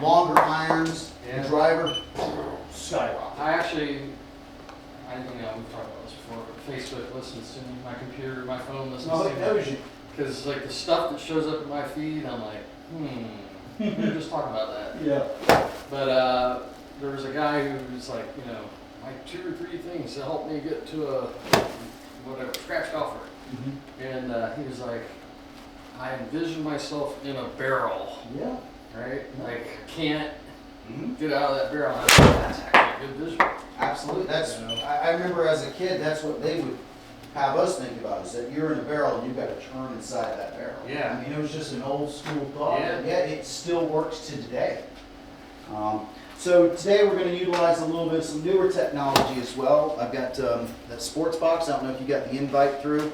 longer irons, the driver skyrocket. We've talked about this before, but Facebook listens to me, my computer, my phone listens Oh, to it me. knows you. Because like the stuff that shows up in my feed, I'm like, we were just talking about that. Yeah. But there was a guy who was like, like 2 or 3 things to help me get to a scratch golfer. Mm-hmm. And he was like, I envision myself in a barrel. Yeah. Right? Like, can't Mm-hmm. get out of that barrel. I was like, that's actually a good vision. Absolutely. I remember as a kid, that's what they would have us think about, is that you're in a barrel and you've got to turn inside that barrel. Yeah. I mean, it was just an old school thought. Yeah. And yet it still works to today. So today we're going to utilize a little bit of some newer technology as well. I've got that sports box. I don't know if you got the invite through.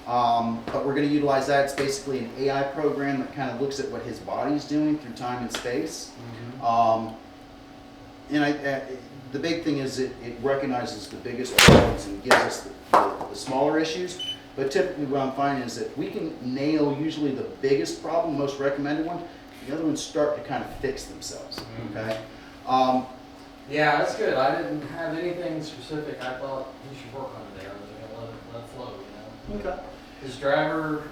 But we're going to utilize that. It's basically an AI program that kind of looks at what his body's doing through time and space. Mm-hmm. The big thing is it recognizes the biggest problems and gives us the smaller issues. But typically what I'm finding is that we can nail usually the biggest problem, most recommended one. The other ones start to kind of fix themselves. Mm-hmm. Okay. Yeah, that's good. I didn't have anything specific I thought he should work on today. I was going to let it flow, Okay. His driver,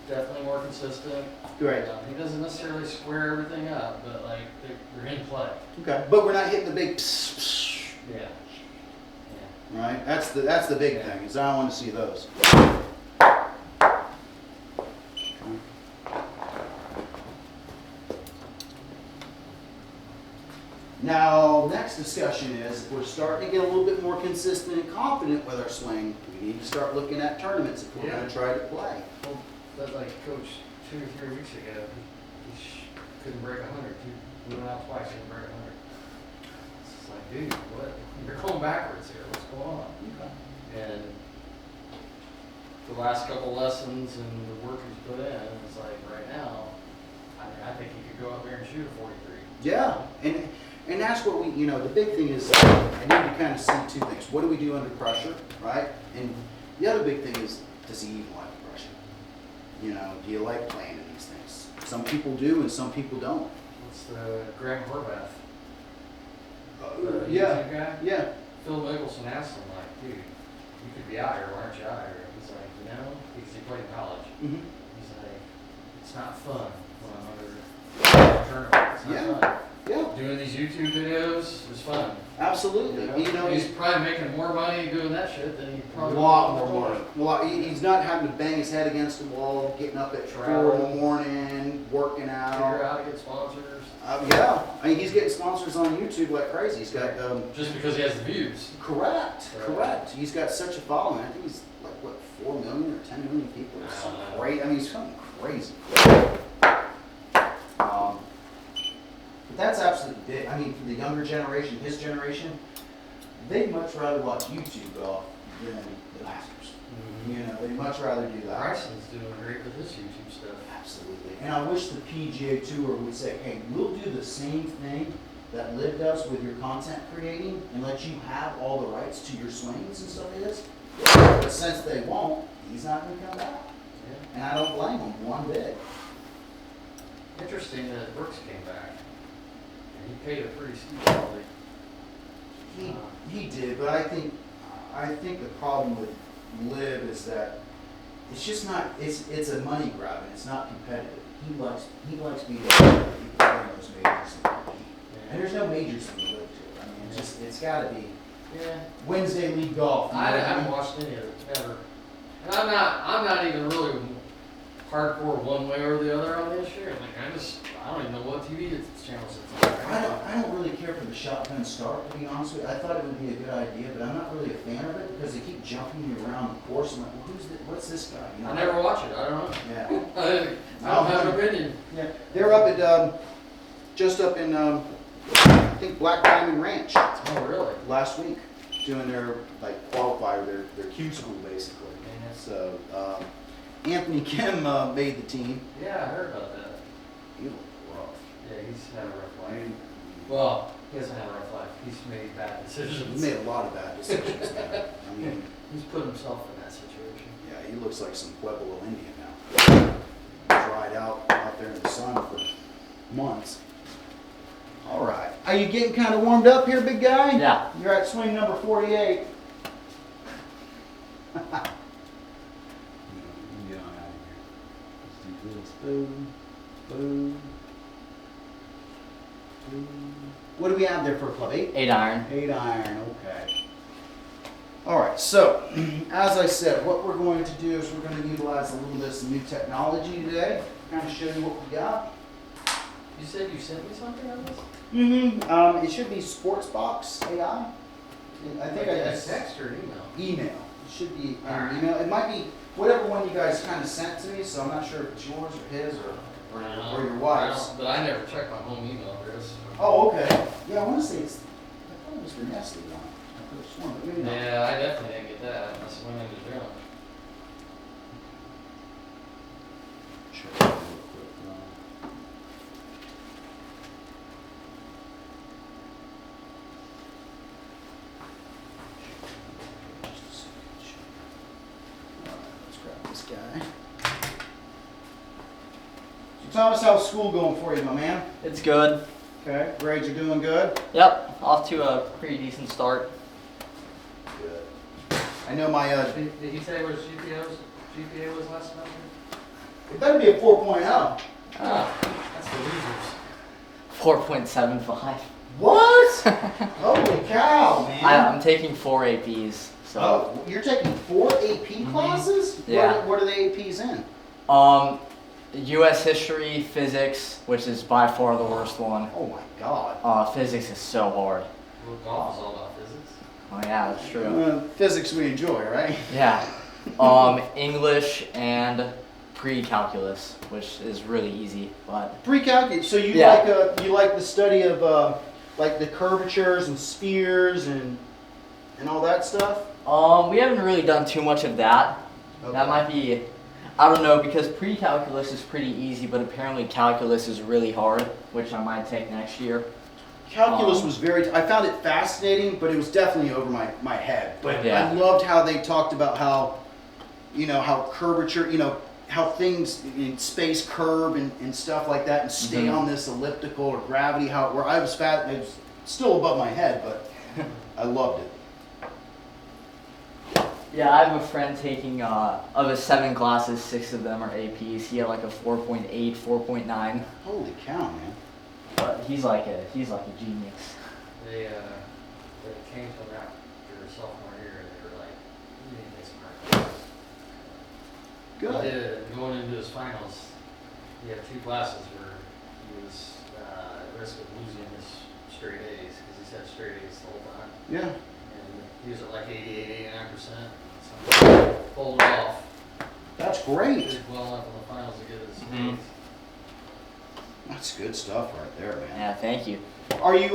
definitely more consistent. Great. He doesn't necessarily square everything up, but like they're in play. Okay. But we're not hitting the big pss, pss, Yeah. right? That's the big thing, is I don't want to see those. Now, next discussion is, if we're starting to get a little bit more consistent and confident with our swing, we need to start looking at tournaments if we're going to try to play. Well, that like Coach 2 or 3 weeks ago, he couldn't break 100. He went out twice, couldn't break 100. It's just like, dude, what? You're going backwards here. What's going on? Okay. And the last couple lessons and the work he's put in, it's like right now, I think he could go out there and shoot a 43. Yeah, and that's what we, the big thing is, I need to kind of see 2 things. What do we do under pressure, right? And the other big thing is, does he even like pressure? Do you like playing in these things? Some people do and some people don't. What's the Greg Horvath? Yeah, YouTube guy? yeah. Phil Mickelson asked him, like, dude, you could be out here, why aren't you out here? He's like, because he played in college. Mm-hmm. He's like, it's not fun when I'm under a tournament. It's not fun. Yeah, Doing these YouTube videos is fun. absolutely. He's probably making more money doing that shit than he A probably lot more money. Well, he's not having to bang his head against the wall, getting up at 4 in the morning, working out. Figure out how to get sponsors. Yeah, I mean, he's getting sponsors on YouTube like crazy. He's got just because he has the views. Correct. He's got such a following. I think he's like 4 million or 10 million people. It's something great. I mean, he's something crazy. But that's absolutely big. I mean, for the younger generation, his generation, they'd much rather watch YouTube golf than the Masters. Mm-hmm. They'd much rather do that. Bryson's doing great with his YouTube stuff. Absolutely. And I wish the PGA Tour would say, hey, we'll do the same thing that Liv does with your content creating and let you have all the rights to your swings and stuff like this. But since they won't, he's not going to come back. Yeah. And I don't blame him one bit. Interesting that Brooks came back. And he paid a pretty steep penalty. He did, but I think the problem with Liv is that it's just not, it's a money grab and it's not competitive. He likes being able to play those majors and compete. And there's no majors in the Liv Tour. I mean, it's got to be Wednesday League Golf. I haven't watched any of it ever. And I'm not even really hardcore one way or the other on this year. Like I don't even know what TV channels it's on. I don't really care for the shotgun start, to be honest with you. I thought it would be a good idea, but I'm not really a fan of it because they keep jumping you around the course. I'm like, well, what's this guy? I never watch it. I don't know. Yeah. I don't have an opinion. Yeah. They're up at just up in I think Black Diamond Ranch. Oh, really? Last week, doing their qualifier, their Q school basically. Yeah. So Anthony Kim made the team. Yeah, I heard about that. He looked rough. Yeah, he's had a rough life. Well, he hasn't had a rough life. He's made bad decisions. He made a lot of bad decisions. I mean, he's put himself in that situation. Yeah, he looks like some Pueblo Indian now. Dried out there in the sun for months. All right. Are you getting kind of warmed up here, big guy? Yeah. You're at swing number 48. Boom, boom, boom. What do we have there for a club? 8? 8 iron. 8 iron, okay. All right, so as I said, what we're going to do is we're going to utilize a little bit of some new technology today. Kind of show you what we got. You said you sent me something on this? Mm-hmm. It should be Sportsbox AI. I think I a just text or an email. email. It should be All right. email. It might be whatever one you guys kind of sent to me. So I'm not sure if it's yours or his or your wife's. But I never checked my home email address. Oh, okay. Yeah, I want to say it's. I thought it was the Nestle one. I could have sworn, but maybe not. Yeah, I definitely didn't get that. Unless it went into junk. Check it out real quick. Just a second. All right, let's grab this guy. So Thomas, how's school going for you, my man? It's good. Okay, grades are doing good. Yep, off to a pretty decent start. Good. I know my Did he say what his GPA was last semester? it better be a 4.0. That's the losers. 4.75. What? Holy cow, man! I'm taking 4 APs, so. Oh, you're taking 4 AP classes? Yeah. What are the APs in? U.S. history, physics, which is by far the worst one. Oh my God. Physics is so hard. Well, golf is all about physics. Oh yeah, that's true. Physics we enjoy, right? Yeah. English and pre-calculus, which is really easy, but. Pre-calculus. So you Yeah. you like the study of like the curvatures and spheres and all that stuff? We haven't really done too much of that. Okay. That might be, I don't know, because pre-calculus is pretty easy, but apparently calculus is really hard, which I might take next year. Calculus was I found it fascinating, but it was definitely over my head. But Yeah. I loved how they talked about how curvature, how things in space curve and stuff like that and stay Mhm. on this elliptical or gravity, where it was still above my head, but I loved it. Yeah, I have a friend taking, of his 7 classes, 6 of them are APs. He had like a 4.8, 4.9, Holy cow, man. but he's like a genius. They came to him after sophomore year and they were like, you need to take some art classes. He did, going into his finals, he had 2 classes where he was at risk of losing his straight A's because he's had straight A's the whole time. Yeah. And he was at like 88, 89%. So pulled it off. That's He great. did well enough in the finals to get his Mhm. A's. That's good stuff right there, man. Yeah, thank you. Are you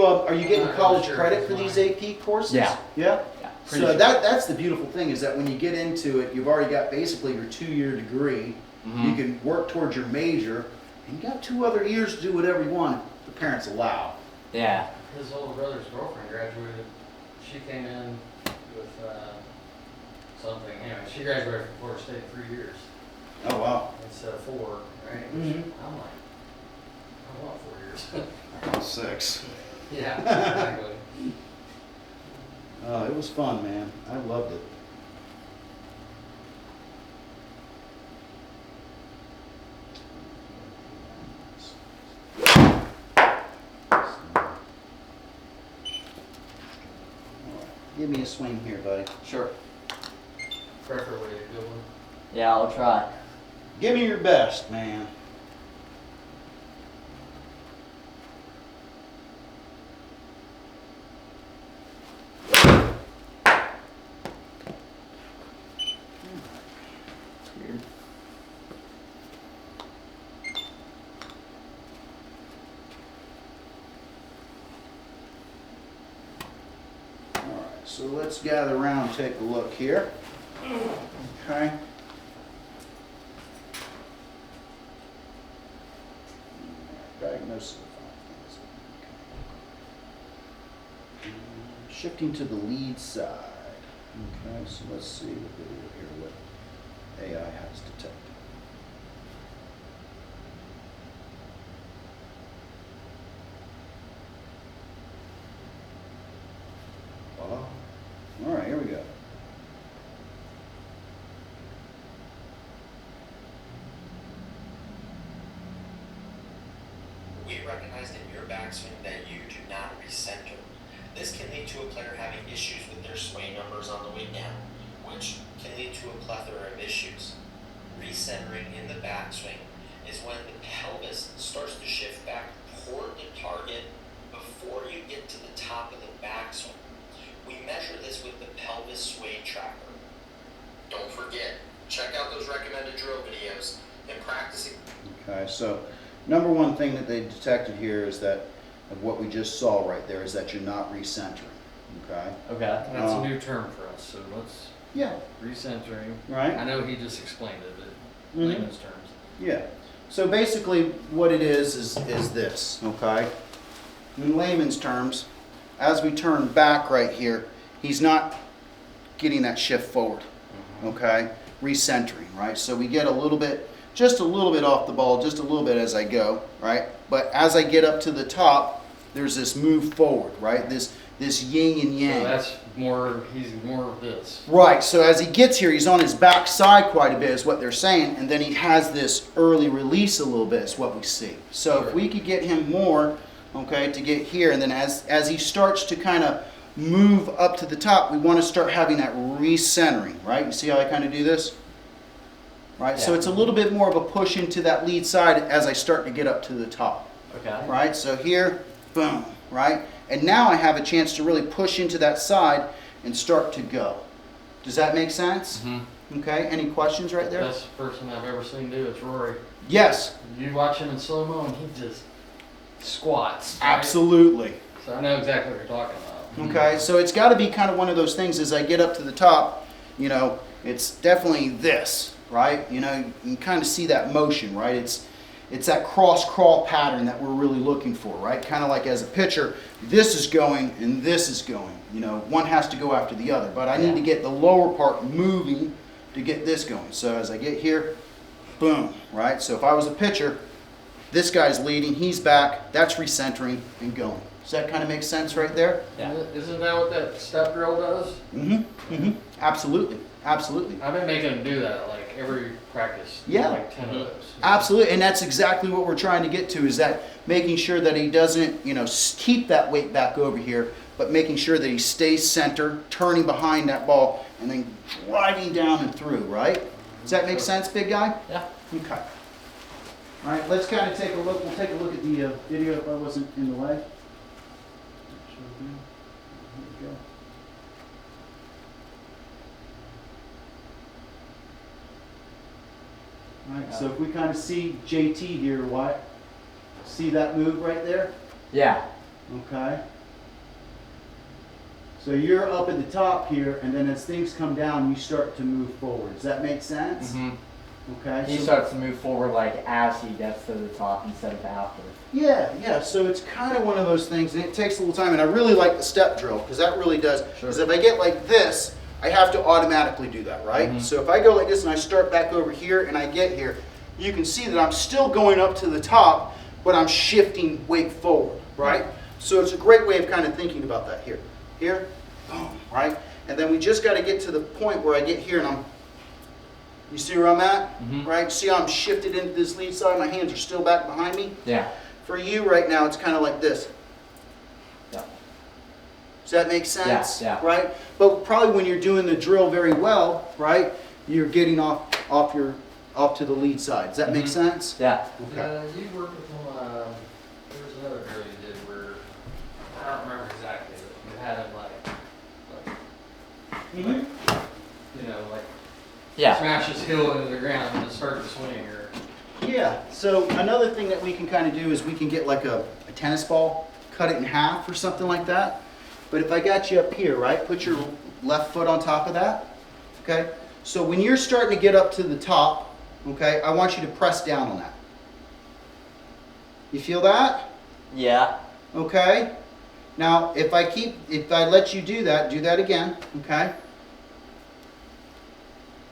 getting college Sure, credit it's for these fine. AP courses? Yeah. Yeah? Yeah, So pretty sure. that's the beautiful thing is that when you get into it, you've already got basically your 2-year degree. Mhm. You can work towards your major, and you got 2 other years to do whatever you want. If the parents allow. Yeah. His older brother's girlfriend graduated. She came in with something. Anyway, she graduated from Florida State in 3 years Oh wow. instead of 4. Right? Mhm. I'm like, I want 4 years. 6. Yeah, exactly. Oh, it was fun, man. I loved it. Give me a swing here, buddy. Sure. Preferably a good one. Yeah, I'll try. Give me your best, man. It's weird. All right, so let's gather around and take a look here. Okay. Diagnosis of shifting to the lead side. Okay, so let's see the video here, what AI has detected. Oh. All right, here we go. We recognize in your backswing that you do not recenter. This can lead to a player having issues with their sway numbers on the way down, which can lead to a plethora of issues. Recentering in the backswing is when the pelvis starts to shift back toward the target before you get to the top of the backswing. We measure this with the pelvis sway tracker. Don't forget, check out those recommended drill videos and practicing. Okay, so number one thing that they detected here is that of what we just saw right there is that you're not recentering. Okay. Okay. That's a new term for us, so let's, Yeah. recentering. Right. I know he just explained it, but Mhm. layman's terms. Yeah. So basically, what it is this. Okay. In layman's terms, as we turn back right here, he's not getting that shift forward. Okay. Recentering. Right. So we get a little bit. Just a little bit off the ball, just a little bit as I go, right? But as I get up to the top, there's this move forward, right? This yin and yang. So that's more, he's more of this. Right, so as he gets here, he's on his back side quite a bit is what they're saying, and then he has this early release a little bit is what we see. So if we could get him more, okay, to get here, and then as he starts to kind of move up to the top, we want to start having that recentering, right? You see how I kind of do this? Right, so Yeah. it's a little bit more of a push into that lead side as I start to get up to the top. Okay. Right, so here, boom, right? And now I have a chance to really push into that side and start to go. Does that make sense? Mm-hmm. Okay, any questions right there? Best person I've ever seen do it's Rory. Yes, You watch him in slow-mo and he just squats. Right? absolutely. So I know exactly what you're talking about. Okay, so it's got to be kind of one of those things as I get up to the top, you know, it's definitely this, right? You know, you can kind of see that motion, right? It's that cross crawl pattern that we're really looking for, right? Kind of like as a pitcher, this is going and this is going. You know, one has to go after the other, but I need to get the lower part moving to get this going. So as I get here, boom, right? So if I was a pitcher, this guy's leading, he's back, that's recentering and going. Does that kind of make sense right there? Yeah. Isn't that what that step drill does? Absolutely, absolutely. I've been making him do that like every practice. Yeah. Like 10 of those. Absolutely, and that's exactly what we're trying to get to, is that making sure that he doesn't, you know, keep that weight back over here, but making sure that he stays centered, turning behind that ball, and then driving down and through, right? Does that make sense, big guy? Yeah. Okay. All right, let's kind of take a look. We'll take a look at the video if I wasn't in the way. Here we go. All right, so if we kind of see JT here, what? See that move right there? Yeah. Okay. So you're up at the top here, and then as things come down, you start to move forward. Does that make sense? Mm-hmm. Okay. He so- starts to move forward like as he gets to the top instead of after. Yeah. So it's kind of one of those things, and it takes a little time. And I really like the step drill because that really does. Because if I get like this, I have to automatically do that, right? Mhm. So if I go like this and I start back over here and I get here, you can see that I'm still going up to the top, but I'm shifting weight forward, right? So it's a great way of kind of thinking about that here. Here, boom, right? And then we just got to get to the point where I get here and you see where I'm at? Mhm. Right? See how I'm shifted into this lead side? My hands are still back behind me? Yeah. For you right now, it's kind of like this. Yeah. Does that make sense? Yeah. Right? But probably when you're doing the drill very well, right, you're getting off to the lead side. Does that make sense? Yeah. Okay. You worked with him, there was another drill you did where, I don't remember exactly, but you had him you know, like Yeah. smash his heel into the ground and just start to swing or. Yeah. So another thing that we can kind of do is we can get like a tennis ball, cut it in half or something like that. But if I got you up here, right, put your left foot on top of that. Okay. So when you're starting to get up to the top, okay, I want you to press down on that. You feel that? Yeah. Okay. Now, if I let you do that again, okay?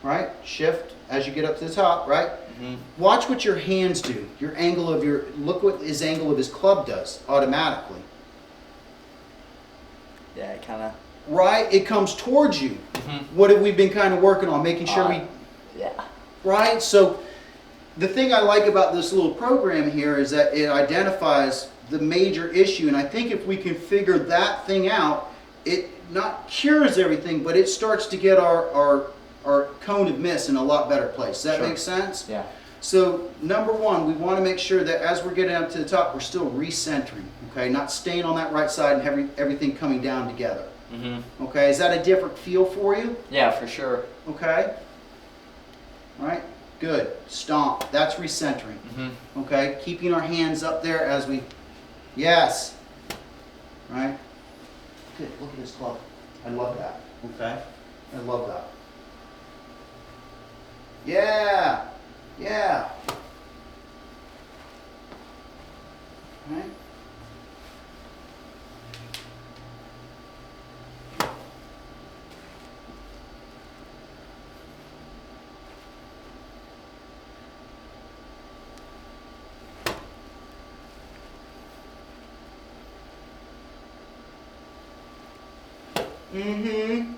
Right? Shift as you get up to the top, right? Mm-hmm. Watch what your hands do. Look what his angle of his club does automatically. Yeah. It kind of. right, it comes towards you. Mm-hmm. What have we been kind of working on? Making sure we, Yeah. right? So the thing I like about this little program here is that it identifies the major issue, and I think if we can figure that thing out, it not cures everything, but it starts to get our cone of mist in a lot better place. Does that Sure. make sense? Yeah. So number one, we want to make sure that as we're getting up to the top, we're still recentering, okay? Not staying on that right side and everything coming down together. Mm-hmm. Okay, is that a different feel for you? Yeah, for sure. Okay. All right, good. Stomp, that's recentering. Mm-hmm. Okay, keeping our hands up there as we, yes. Right? Good, look at this club. I love that. Okay, I love that. Yeah, yeah. Right? Mm-hmm.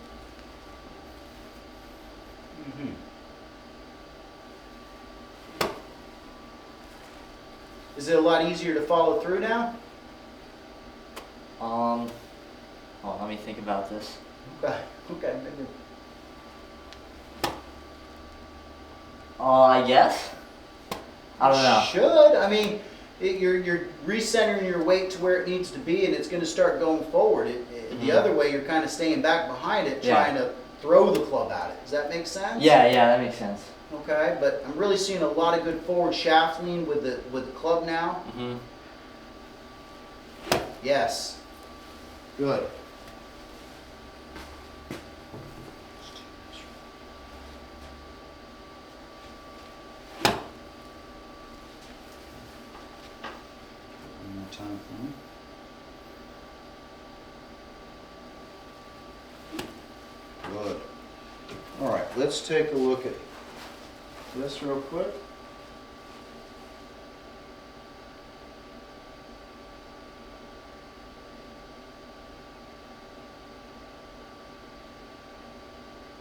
Mm-hmm. Is it a lot easier to follow through now? Well, let me think about this. Okay, okay, maybe. I guess. I don't know. Should. I mean, you're recentering your weight to where it needs to be, and it's going to start going forward. The other way, you're kind of staying back behind it, Yeah. trying to throw the club at it. Does that make sense? Yeah, that makes sense. Okay, but I'm really seeing a lot of good forward shaft lean with the club now. Mm-hmm. Yes. Good. One more time for me. Good. All right, let's take a look at this real quick.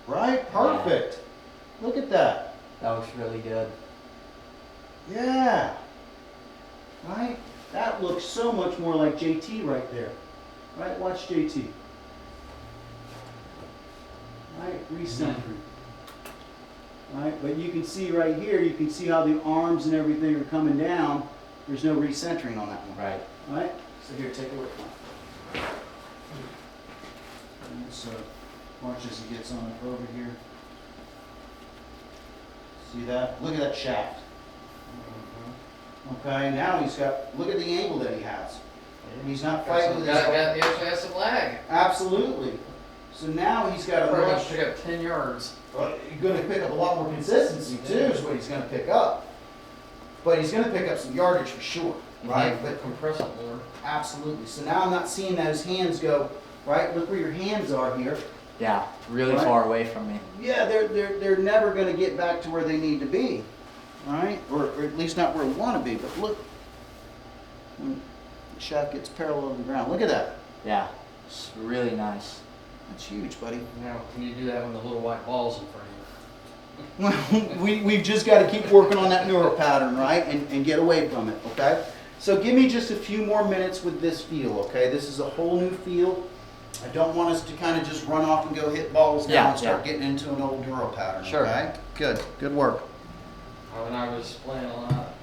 Right? Perfect. Look at that. That looks really good. Yeah. Right? That looks so much more like JT right there. Right? Watch JT. Right? Recentering. Right? But you can see right here, you can see how the arms and everything are coming down. There's no recentering on that one. Right. Right? So here, take a look. So watch as he gets on up over here. See that? Look at that shaft. Okay, now he's got, look at the angle that he has. He's not fighting with his... He actually has some lag. Absolutely. So now he's got a Probably gonna much... pick up 10 yards. Well, he's going to pick up a lot more consistency too, is what he's going to pick up. But he's going to pick up some yardage for sure, right? But Compress it more. absolutely. So now I'm not seeing those hands go, right? Look where your hands are here. Yeah, really Right. far away from me. Yeah, they're never going to get back to where they need to be, right? Or at least not where we want to be. But look, when the shaft gets parallel to the ground, look at that. Yeah, it's really nice. That's huge, buddy. Now, can you do that when the little white ball's in front of you? Well, we've just got to keep working on that neural pattern, right? And get away from it, okay? So give me just a few more minutes with this feel, okay? This is a whole new feel. I don't want us to kind of just run off and go hit balls now Yeah, and start yeah. getting into an old neural pattern, Sure. okay? Good, good work. When I was playing a lot,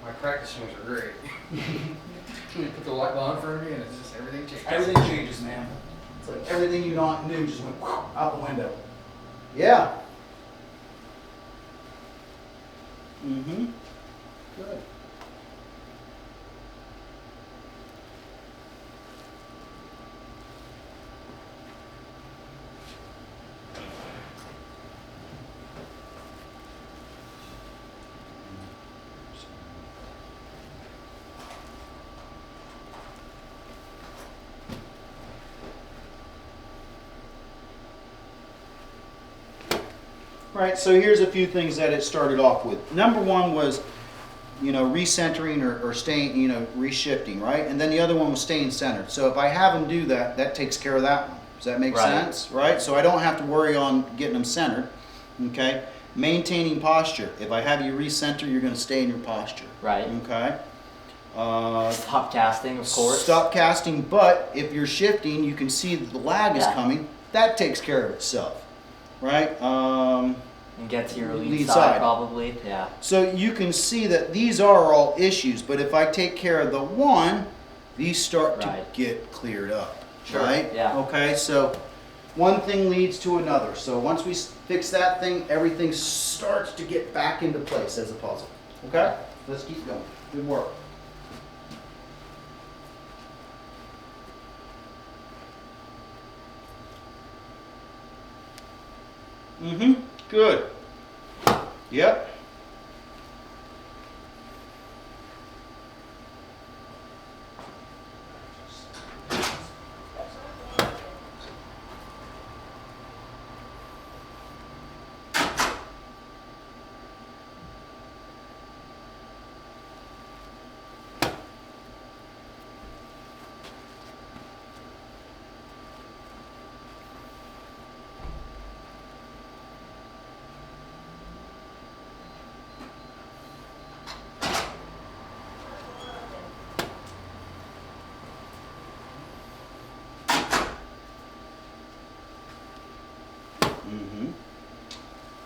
my practice swings are great. You put the white ball in front of me and it's just everything changes. Everything changes, man. It's like everything you knew just went out the window. Yeah. Mm-hmm. Good. Right, so here's a few things that it started off with. Number one was, recentering or staying, reshifting, right? And then the other one was staying centered. So if I have them do that, that takes care of that one. Does that make Right. sense? Right? So I don't have to worry on getting them centered. Okay? Maintaining posture. If I have you recenter, you're going to stay in your posture. Right. Okay? Stop casting, of course. Stop casting, but if you're shifting, you can see that the lag is Yeah. coming. That takes care of itself. Right? And get to your lead, Lead side, side. probably. Yeah. So you can see that these are all issues, but if I take care of the one, these start to Right. get cleared up. Sure, Right? yeah. Okay, so one thing leads to another. So once we fix that thing, everything starts to get back into place as a puzzle. Okay? Let's keep going. Good work. Mm-hmm. Good. Yep.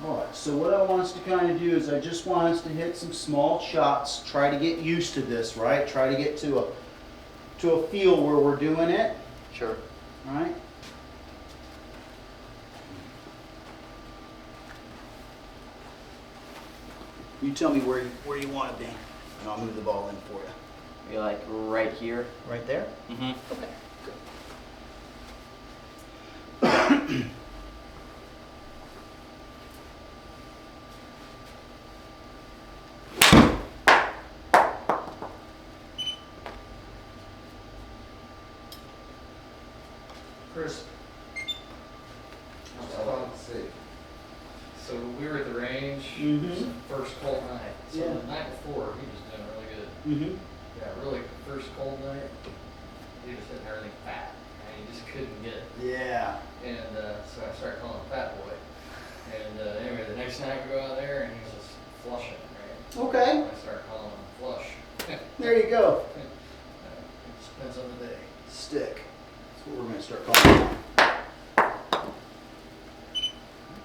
Alright, so what I want us to kind of do is I just want us to hit some small shots, try to get used to this, right? Try to get to a feel where we're doing it, Sure. right? You tell me where you want to be, and I'll move the ball in for you. Be like right here. Right there? Mm-hmm. Okay, good. Chris, so we were at the range, it was the first cold night. So Yeah. the night before, he was doing really good. Mm-hmm. Yeah, really, first cold night, he was hitting everything fat, and he just couldn't get it. Yeah. And so I started calling him Fat Boy. And anyway, the next night we go out there, and he's just flushing, right? Okay. I started calling him Flush. There you go. It just depends on the day. Stick. That's what we're going to start calling it.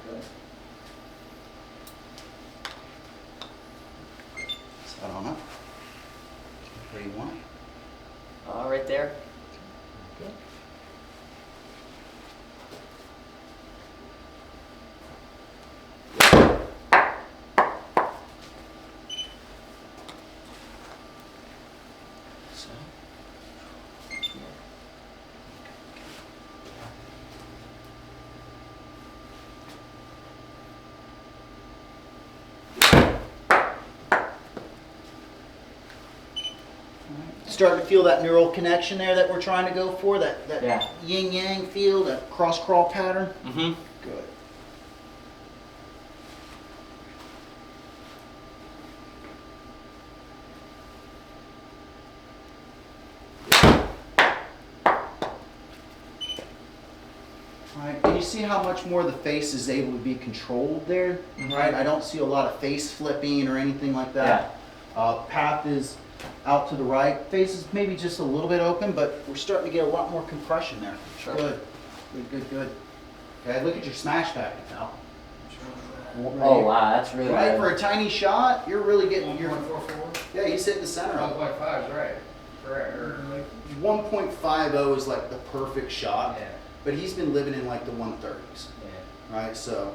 Okay. Set on up. Where you want it. Right there. Okay. So. Starting to feel that neural connection there that we're trying to go for, that Yeah. yin-yang feel, that cross-crawl pattern? Mm-hmm. Good. Right, and you see how much more the face is able to be controlled there, right? I don't see a lot of face flipping or anything like that. Path is out to the right. Face is maybe just a little bit open, but we're starting to get a lot more compression there. Sure. Good, good, good, good. Okay, look at your smash pattern now. Oh wow, that's really Right, good. for a tiny shot, you're really getting your. 1.44? Yeah, he's hitting the center of it. 1.5 is right. Correct. Or like, 1.50 is like the perfect shot, yeah. but he's been living in like the 130s, Yeah. right? So.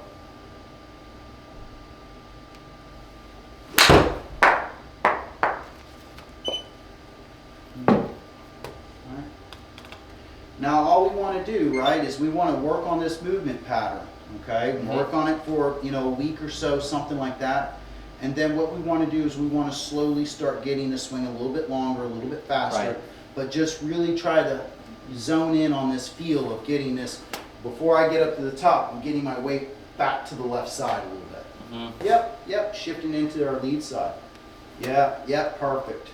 Alright. Now all we want to do, right, is we want to work on this movement pattern, okay? Work on it for, a week or so, something like that. And then what we want to do is we want to slowly start getting the swing a little bit longer, a little bit faster. Right. But just really try to zone in on this feel of getting this, before I get up to the top, I'm getting my weight back to the left side a little bit. Mm-hmm. Yep, shifting into our lead side. Yeah, perfect.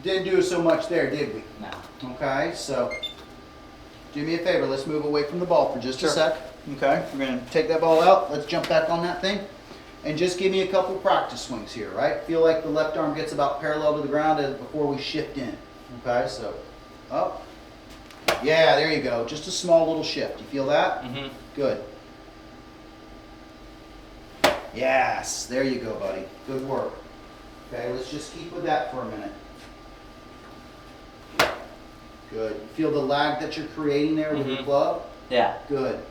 Didn't do so much there, did we? No. Okay, so do me a favor, let's move away from the ball for just Sure. a sec. Okay, we're gonna take that ball out, let's jump back on that thing. And just give me a couple practice swings here, right? Feel like the left arm gets about parallel to the ground before we shift in. Okay, so up. Yeah, there you go. Just a small little shift. You feel that? Mm-hmm. Good. Yes, there you go, buddy. Good work. Okay, let's just keep with that for a minute. Good. You feel the lag that you're creating there with your Mhm. club? Yeah. Good.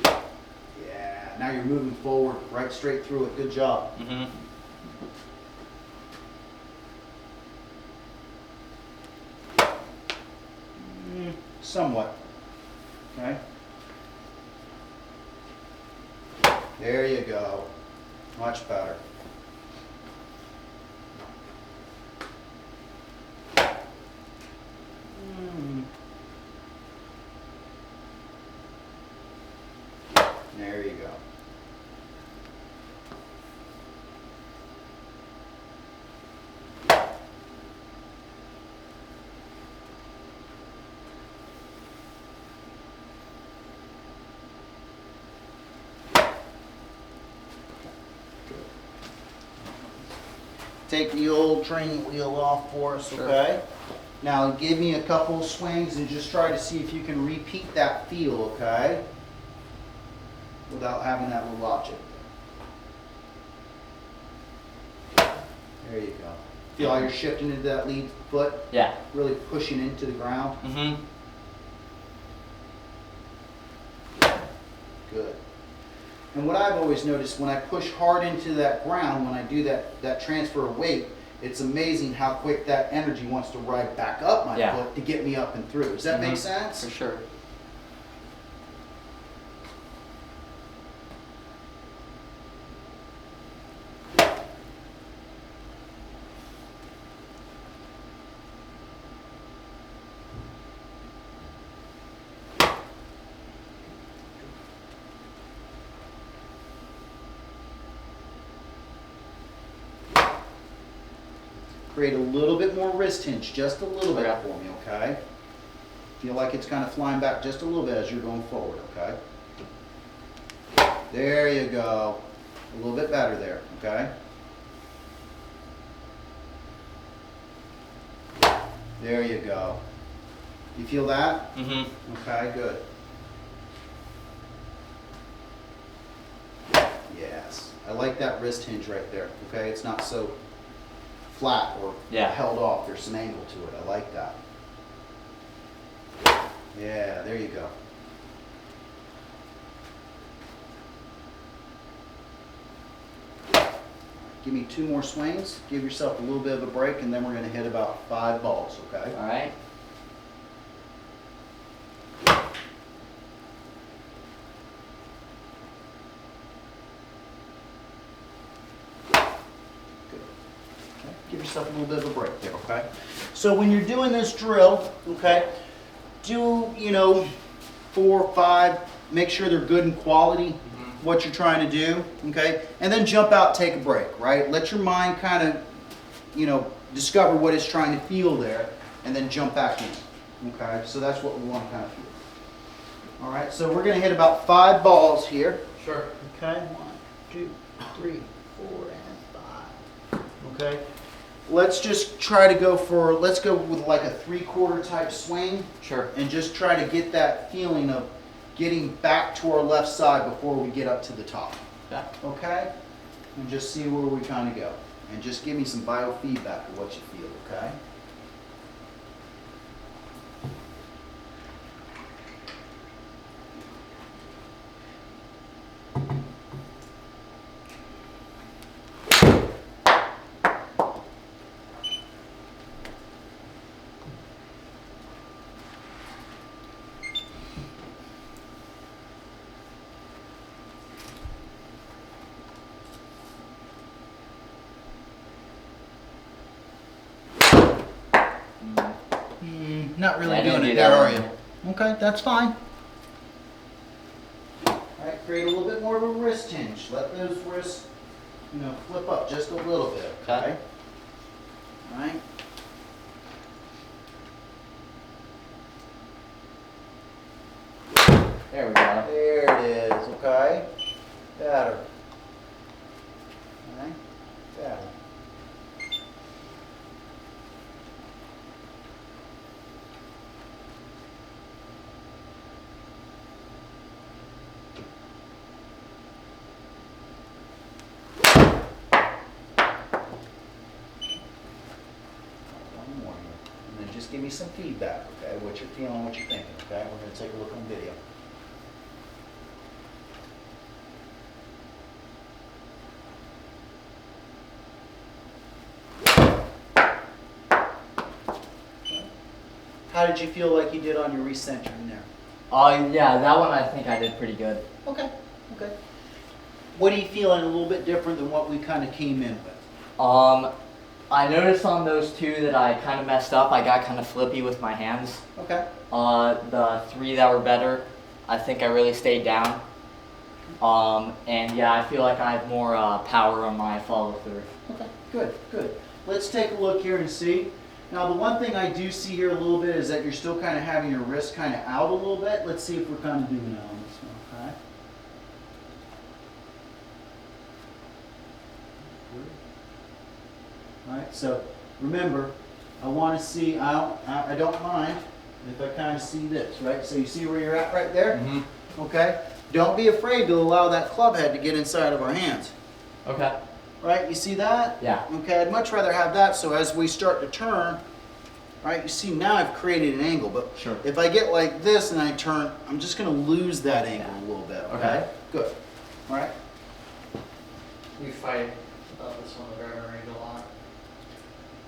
Yeah, now you're moving forward, right straight through it. Good job. Mm-hmm. Somewhat. Okay. There you go. Much better. There you go. Take the old training wheel off for us, Sure. okay? Now give me a couple swings and just try to see if you can repeat that feel, okay? Without having that little object. There you go. Feel how you're shifting into that lead foot, Yeah. really pushing into the ground. Mm-hmm. Good. And what I've always noticed, when I push hard into that ground, when I do that transfer of weight, it's amazing how quick that energy wants to ride back up my Yeah. foot to get me up and through. Does that make Mhm. sense? For sure. Create a little bit more wrist hinge, just a little bit Okay. for me, okay? Feel like it's kind of flying back just a little bit as you're going forward, okay? There you go. A little bit better there, okay? There you go. You feel that? Mm-hmm. Okay, good. Yes. I like that wrist hinge right there, okay? It's not so flat or Yeah. held off. There's some angle to it. I like that. Yeah, there you go. Give me 2 more swings. Give yourself a little bit of a break, and then we're going to hit about 5 balls, okay? All right. Good. Okay. Give yourself a little bit of a break there, okay? So when you're doing this drill, okay, do, 4, 5, make sure they're good in quality, what you're trying to do, okay? And then jump out, take a break, right? Let your mind kind of, discover what it's trying to feel there, and then jump back in, okay? So that's what we want to kind of feel. All right, so we're going to hit about 5 balls here. Sure. Okay, 1, 2, 3, 4, and 5. Okay, let's just try to let's go with like a 3/4 type swing, Sure. and just try to get that feeling of getting back to our left side before we get up to the top. Yeah. Okay, and just see where we kind of go, and just give me some biofeedback of what you feel. Okay. Not really Yeah, I didn't doing do it that there, are one. you? Okay, that's fine. All right, create a little bit more of a wrist hinge. Let those wrists, flip up just a little bit, okay? All right? There we go. There it is, okay? Better. All right? Better. One more here. And then just give me some feedback, okay? What you're feeling, what you're thinking, okay? We're going to take a look on video. How did you feel like you did on your recentering there? Yeah, that one I think I did pretty good. Okay, okay. What are you feeling a little bit different than what we kind of came in with? I noticed on those two that I kind of messed up. I got kind of flippy with my hands. Okay. The three that were better, I think I really stayed down. And yeah, I feel like I have more power on my follow through. Okay, good, good. Let's take a look here and see. Now, the one thing I do see here a little bit is that you're still kind of having your wrist kind of out a little bit. Let's see if we're kind of doing that on this one, okay? All right, so remember, I want to see, I don't mind if I kind of see this, right? So you see where you're at right there? Mm-hmm. Okay? Don't be afraid to allow that club head to get inside of our hands. Okay. Right, you see that? Yeah. Okay, I'd much rather have that, so as we start to turn, right, you see now I've created an angle, but Sure. if I get like this and I turn, I'm just going to lose that angle a little bit, okay? Okay. Good. All right? We fight about this on the driving range a lot,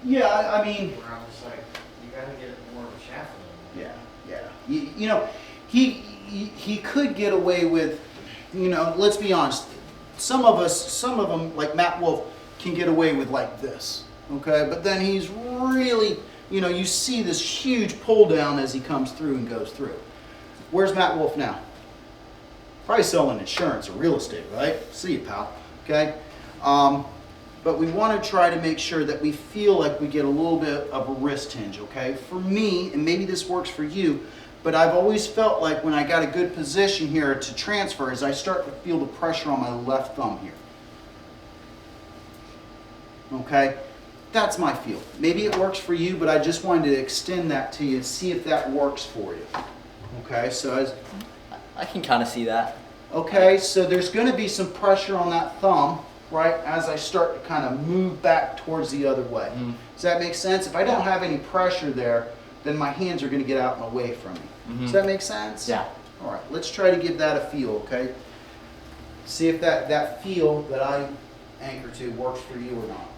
Yeah, I mean, where I'm just like, you gotta get more of a shaft in them. yeah, yeah. You know, he could get away with, let's be honest, some of them, like Matt Wolf, can get away with like this, okay? But then he's really, you see this huge pull down as he comes through and goes through. Where's Matt Wolf now? Probably selling insurance or real estate, right? See you, pal, okay? But we want to try to make sure that we feel like we get a little bit of a wrist hinge, okay? For me, and maybe this works for you, but I've always felt like when I got a good position here to transfer is I start to feel the pressure on my left thumb here. Okay? That's my feel. Maybe it works for you, but I just wanted to extend that to you and see if that works for you. Okay, so I can kind of see that. okay, so there's going to be some pressure on that thumb, right, as I start to kind of move back towards the other way. Mm. Does that make sense? If I don't have any pressure there, then my hands are going to get out and away from me. Mhm. Does that make sense? Yeah. All right, let's try to give that a feel, okay? See if that feel that I anchor to works for you or not.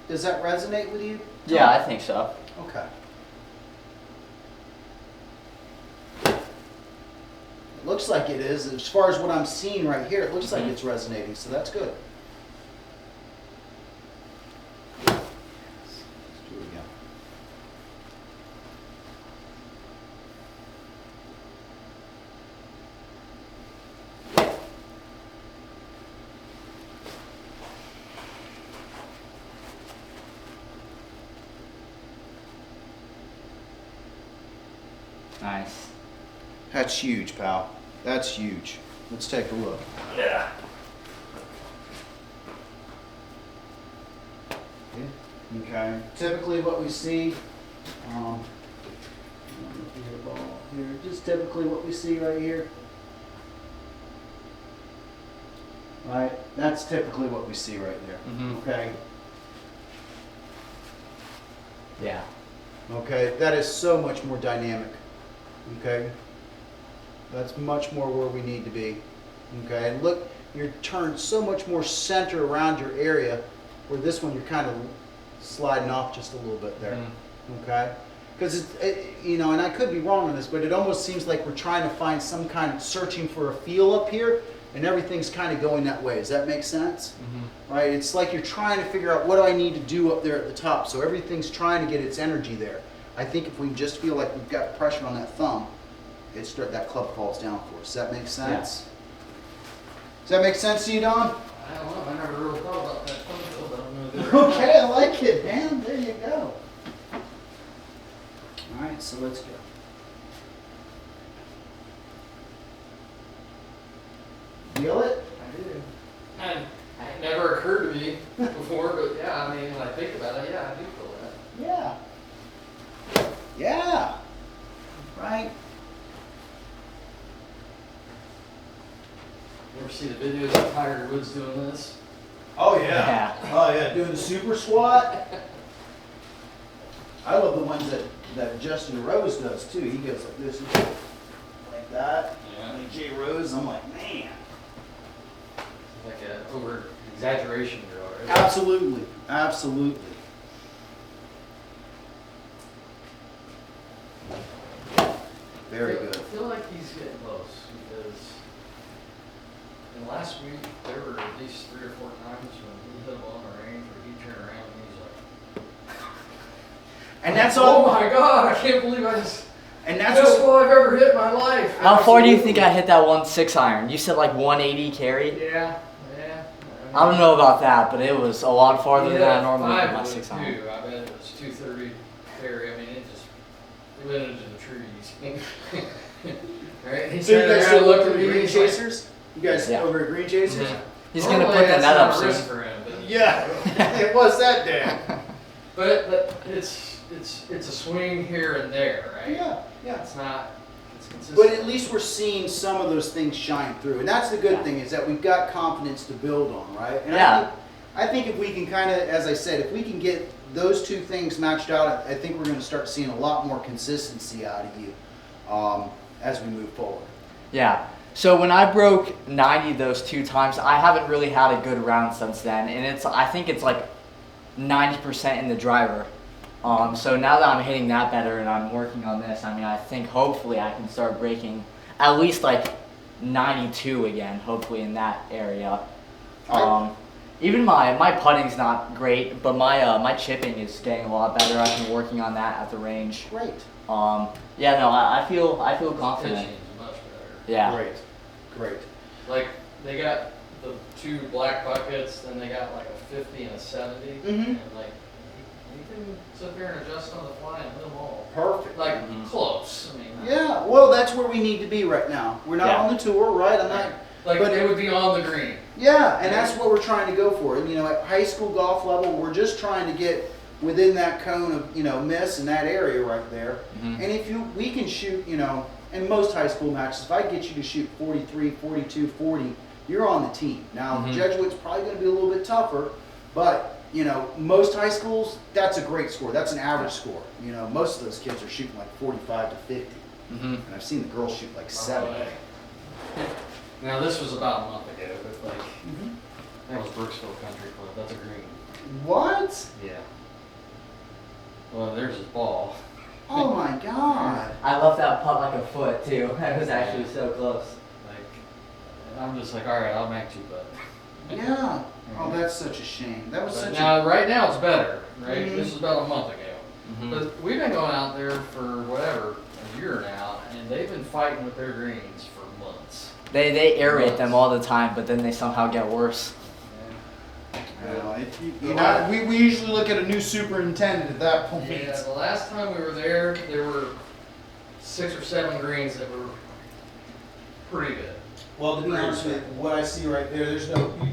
Does that resonate with you? Yeah, I think so. Okay. It looks like it is. As far as what I'm seeing right here, it looks like it's resonating, so that's good. Let's do it again. Nice. That's huge, pal. That's huge. Let's take a look. Yeah. Okay. Typically what we see, here, just typically what we see right here. Right? That's typically what we see right there. Mhm. Okay. Yeah. Okay. That is so much more dynamic. Okay. That's much more where we need to be. Okay. And look, you're turned so much more center around your area, where this one you're kind of sliding off just a little bit there. Mhm. Okay. Because you know, and I could be wrong on this, but it almost seems like we're trying to find some kind of searching for a feel up here, and everything's kind of going that way. Does that make sense? Right? It's like you're trying to figure out what do I need to do up there at the top. So everything's trying to get its energy there. I think if we just feel like we've got pressure on that thumb, that club falls down for us. Does that make sense? Does that make sense to you, Don? I don't know, I never really thought about that fun field, I don't know. Okay, I like it, man. There you go. All right, so let's go. Feel it? I do. And it never occurred to me before, but yeah, I mean, when I think about it, yeah, I do feel that. Yeah. Yeah. Right. You ever see the videos of Tiger Woods doing this? Oh Yeah. Oh yeah, doing the super squat. I love the ones that Justin Rose does too. He goes like this, like that. Yeah. Like Jay Rose, I'm like, man. Like an over exaggeration drill, right? Absolutely, absolutely. Very good. I feel like he's getting close because in the last week there were at least 3 or 4 times when he hit him on the range where he turned around and he's like, And that's all. oh my God, I can't believe I just, And that's best what. ball I've ever hit in my life. How far do you think I hit that 1.6 iron? You said like 180 carry? Yeah. I don't know about that, but it was a lot farther than I normally hit my was 6 iron. too. I bet it was 230 carry. I mean, it went into the trees. Right? He So you turned guys around still and look looked at me, Green he's like, Chasers? You guys Yeah. over at Green Chasers? Yeah. He's gonna Normally put the that's net not up a risk soon. for him, but Yeah. It was that damn. But it's a swing here and there, right? Yeah, yeah. It's not. It's consistent. But at least we're seeing some of those things shine through, and that's the good Yeah. thing is that we've got confidence to build on, right? And Yeah. I think if we can kind of, as I said, if we can get those two things matched out, I think we're going to start seeing a lot more consistency out of you as we move forward. Yeah. So when I broke 90 those 2 times, I haven't really had a good round since then, and I think it's like 90% in the driver. So now that I'm hitting that better and I'm working on this, I mean, I think hopefully I can start breaking at least like 92 again, hopefully in that area. Even my putting's not great, but my chipping is getting a lot better. I've been working on that at the range. Great. Yeah, no, I feel confident. Pitching is much better. Yeah. Great. Like they got the 2 black buckets, then they got like a 50 and a 70, Mhm. and like you can sit there and adjust on the fly and hit them all. Perfect. Like Mhm. close. I mean. Yeah, well, that's where we need to be right now. We're not Yeah. on the tour, right? I'm not. Like but- it would be on the green. Yeah, and that's what we're trying to go for. You know, at high school golf level, we're just trying to get within that cone of, miss in that area right there. Mhm. And if we can shoot, in most high school matches, if I get you to shoot 43, 42, 40, you're on the team. Now, Mhm. Jesuit's probably going to be a little bit tougher, but, most high schools, that's a great score. That's an average score. Most of those kids are shooting like 45 to 50. Mhm. And I've seen the girls shoot like 70. Now this was about a month ago, but like Mhm. that was Brooksville Country Club. That's a green. What? Yeah. Well, there's his ball. Oh my God. I left that putt like a foot too. That was actually so close. Like, and I'm just like, all right, I'll make 2 but. Yeah. Oh, that's such a shame. That was But such now, right now it's better, right? Mhm. This was about a month ago. Mhm. But we've been going out there for whatever, a year now, and they've been fighting with their greens for months. They aerate them all the time, but then they somehow get worse. we usually look at a new superintendent at that point. Yeah, the last time we were there were 6 or 7 greens that were pretty good. Well, to be honest with you, what I see right there,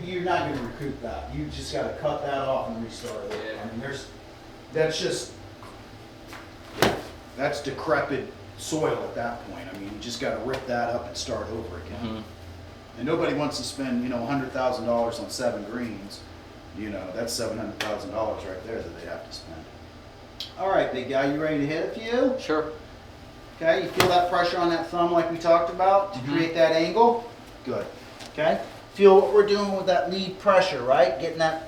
you're not going to recoup that. You just got to cut that off and restart it. Yeah. I mean, that's decrepit soil at that point. I mean, you just got to rip that up and start over again. Mhm. And nobody wants to spend, $100,000 on 7 greens. That's $700,000 right there that they have to spend. All right, big guy, you ready to hit a few? Sure. Okay, you feel that pressure on that thumb like we talked about to Mhm. create that angle? Good. Okay? Feel what we're doing with that lead pressure, right? Getting that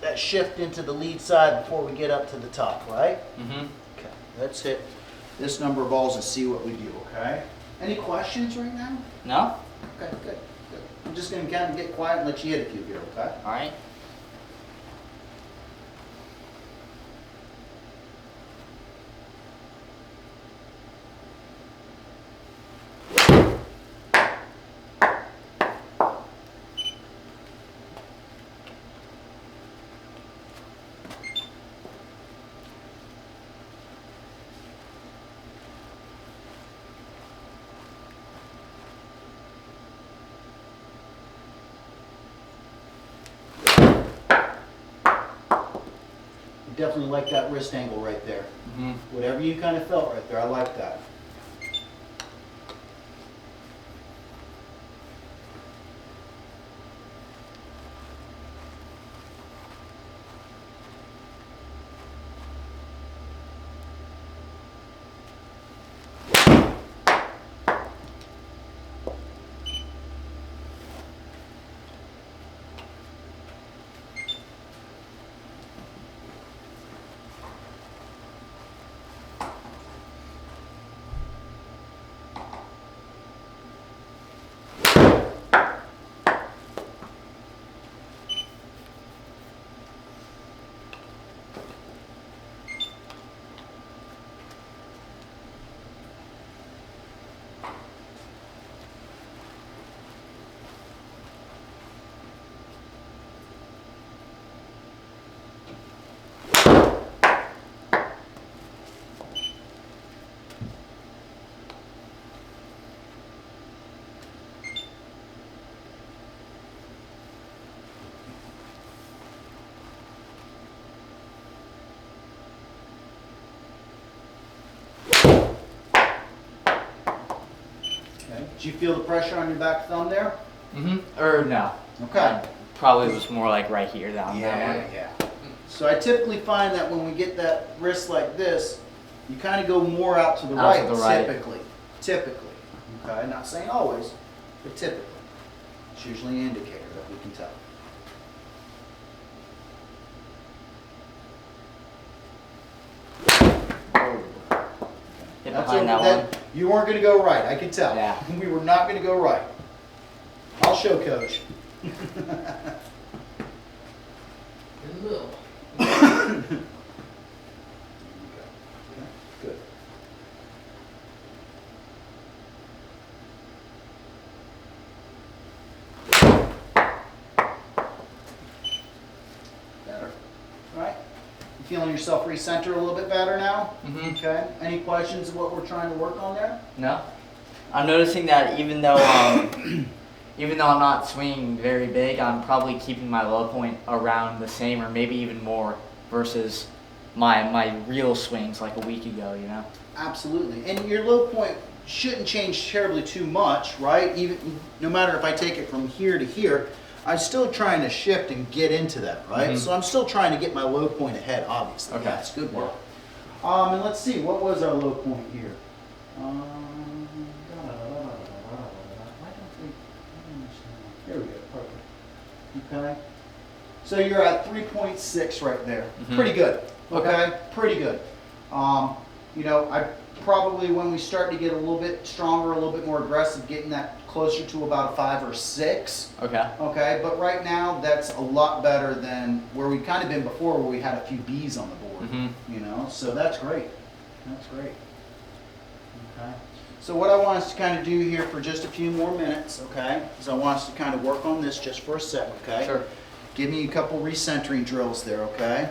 that shift into the lead side before we get up to the top, right? Mm-hmm. Okay, let's hit this number of balls and see what we do, okay? Any questions right now? No? Okay, good. I'm just gonna kind of get quiet and let you hit a few here, okay? All right. Definitely like that wrist angle right there. Mm-hmm. Whatever you kind of felt right there, I like that. Okay. Did you feel the pressure on your back thumb there? Mm-hmm. Or no. Okay. Probably was more like right here down that one. Yeah. So I typically find that when we get that wrist like this, you kind of go more out to the Out to right, the right. typically. Okay, not saying always, but typically. It's usually an indicator that we can tell. Hit That's behind that okay. one. You weren't going to go right, I could tell. Yeah. We were not going to go right. I'll show coach. In the middle. Good. Better. All right. You feeling yourself recenter a little bit better now? Mm-hmm. Okay. Any questions of what we're trying to work on there? No. I'm noticing that even though even though I'm not swinging very big, I'm probably keeping my low point around the same or maybe even more versus my real swings like a week ago, you know? Absolutely. And your low point shouldn't change terribly too much, right? Even no matter if I take it from here to here, I'm still trying to shift and get into that, right? Mhm. So I'm still trying to get my low point ahead, obviously. Okay. That's good work. And let's see, what was our low point here? There we go, perfect. Okay. So you're at 3.6 right there. Mhm. Pretty good. Okay. Okay. Pretty good. You know, I probably when we start to get a little bit stronger, a little bit more aggressive, getting that closer to about a 5 or 6. Okay. Okay, but right now that's a lot better than where we've kind of been before, where we had a few B's on the board. Mm-hmm. You know, so that's great. That's great. Okay. So what I want us to kind of do here for just a few more minutes, okay, is I want us to kind of work on this just for a sec, okay? Sure. Give me a couple recentering drills there, okay?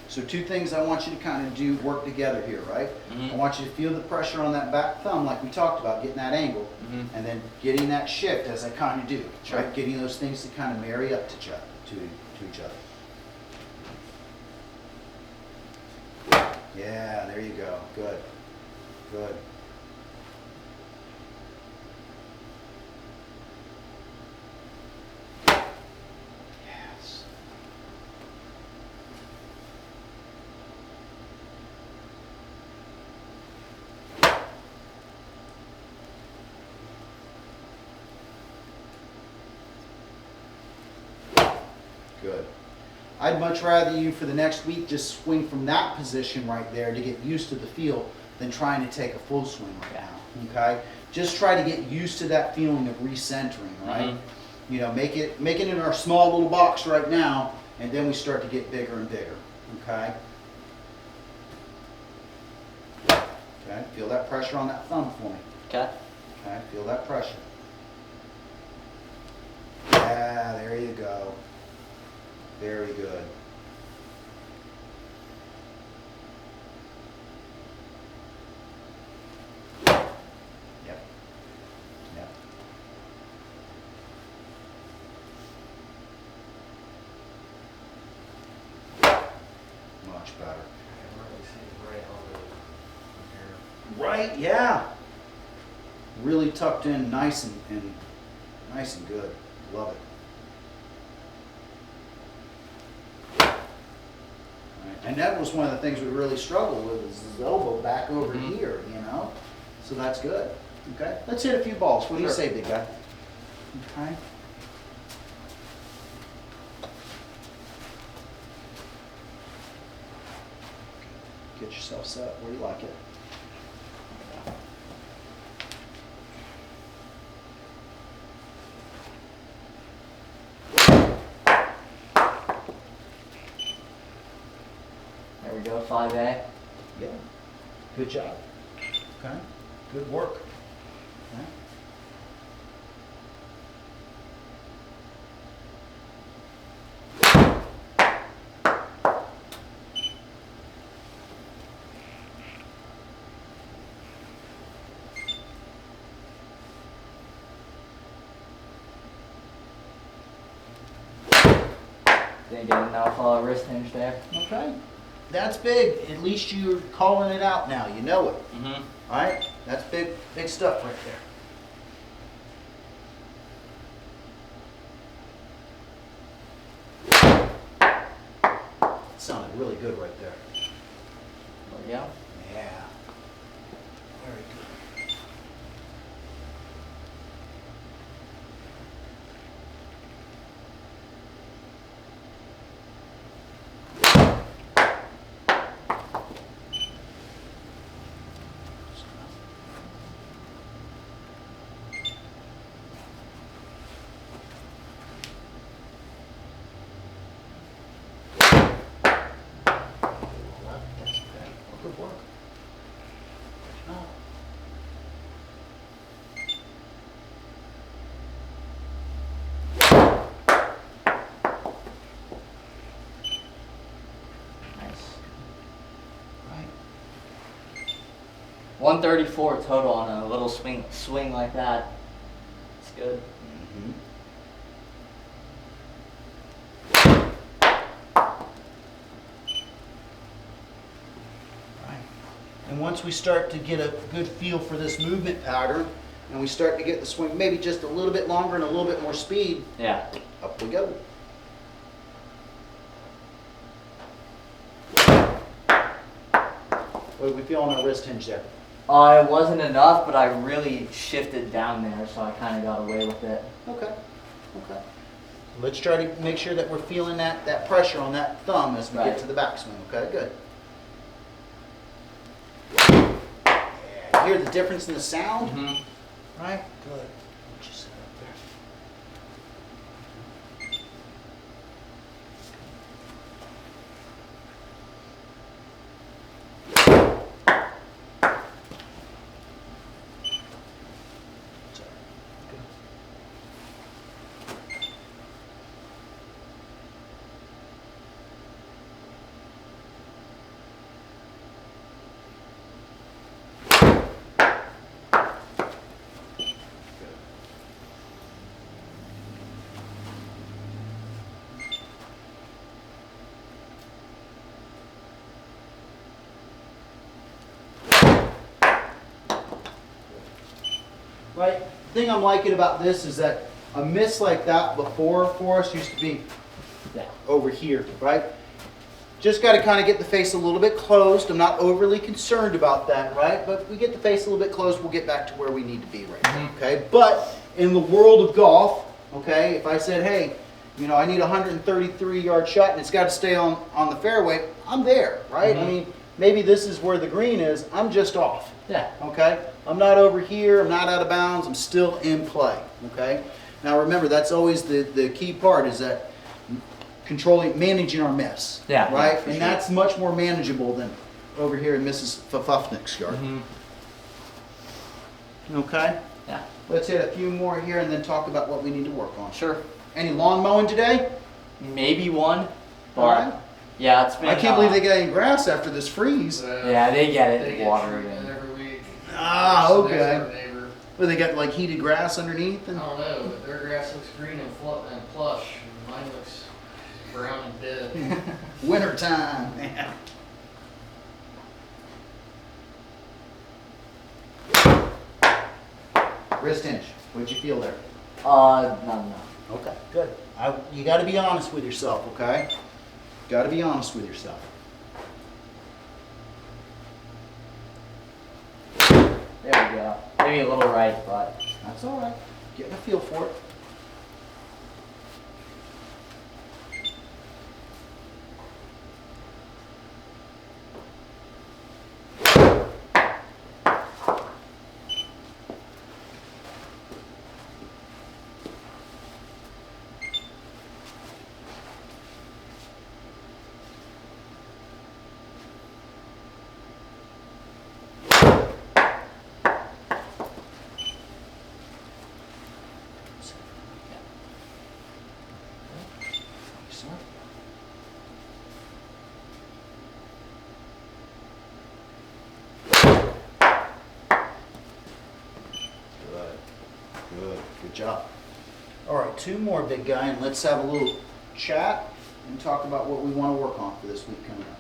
So two things I want you to kind of do, work together here, right? Mhm. I want you to feel the pressure on that back thumb like we talked about, getting that angle, Mhm. and then getting that shift as I kind of do, Sure. right? Getting those things to kind of marry up to each other. Yeah, there you go. Good. Good. Yes. I'd much rather you for the next week just swing from that position right there to get used to the feel than trying to take a full swing right now, okay? Just try to get used to that feeling of recentering, right? You know, make it in our small little box right now, and then we start to get bigger and bigger, okay? Okay, feel that pressure on that thumb for me. Okay. Okay, feel that pressure. Yeah, there you go. Very good. Yep. Yep. Much better. I can really see right over from here. Right, yeah. Really tucked in, nice and nice and good. Love it. Right. And that was one of the things we really struggled with, is his elbow back over here, you know? So that's good. Okay, let's hit a few balls. What do you Sure. say, big guy? Okay. Get yourself set where you like it. There we go, 5A. Yeah. Good job. Okay. Good work. Okay. Didn't get enough wrist hinge there. Okay. That's big. At least you're calling it out now. You know it. Mm-hmm. All right? That's big, big stuff right there. Sounded really good right there. There we go. Yeah. Very good. That's okay. Well, good work. Oh. Nice. Right. 134 total on a little swing like that. It's good. Mm-hmm. Right. And once we start to get a good feel for this movement pattern, and we start to get the swing maybe just a little bit longer and a little bit more speed, Yeah. up we go. What do we feel on our wrist hinge there? It wasn't enough, but I really shifted down there, so I kind of got away with it. Okay. Okay. Let's try to make sure that we're feeling that pressure on that thumb as we Right. get to the backswing. Okay, good. Yeah, hear the difference in the sound? Mm-hmm. Right? Good. Just sit up there. Sorry. Good. Right? The thing I'm liking about this is that a miss like that before for us used to be Yeah. over here, right? Just got to kind of get the face a little bit closed. I'm not overly concerned about that, right? But if we get the face a little bit closed, we'll get back to where we need to be right now, okay? But in the world of golf, okay, if I said, hey, you know, I need a 133-yard shot and it's got to stay on the fairway, I'm there, right? I Mhm. mean, maybe this is where the green is, I'm just off, Yeah. okay? I'm not over here, I'm not out of bounds, I'm still in play, okay? Now remember, that's always the key part, is that managing our miss, Yeah, right? yeah, for And sure. that's much more manageable than over here in Mrs. Fafufnik's yard. Mhm. Okay? Yeah. Let's hit a few more here and then talk about what we need to work on. Sure. Any lawn mowing today? Maybe one, but All right. yeah, it's been. I can't believe they got any grass after this freeze. Yeah, they get it They get watered treatment and. every week. Ah, Next okay. door neighbor. But they got like heated grass underneath I and don't know, but their grass looks green and plush, and mine looks brown and dead. wintertime. Man. Wrist hinge. What'd you feel there? No. Okay, good. You got to be honest with yourself, okay? Got to be honest with yourself. There we go. Maybe a little right, but. That's all right. Getting a feel for it. Good job. All right, two more, big guy, and let's have a little chat and talk about what we want to work on for this week coming up.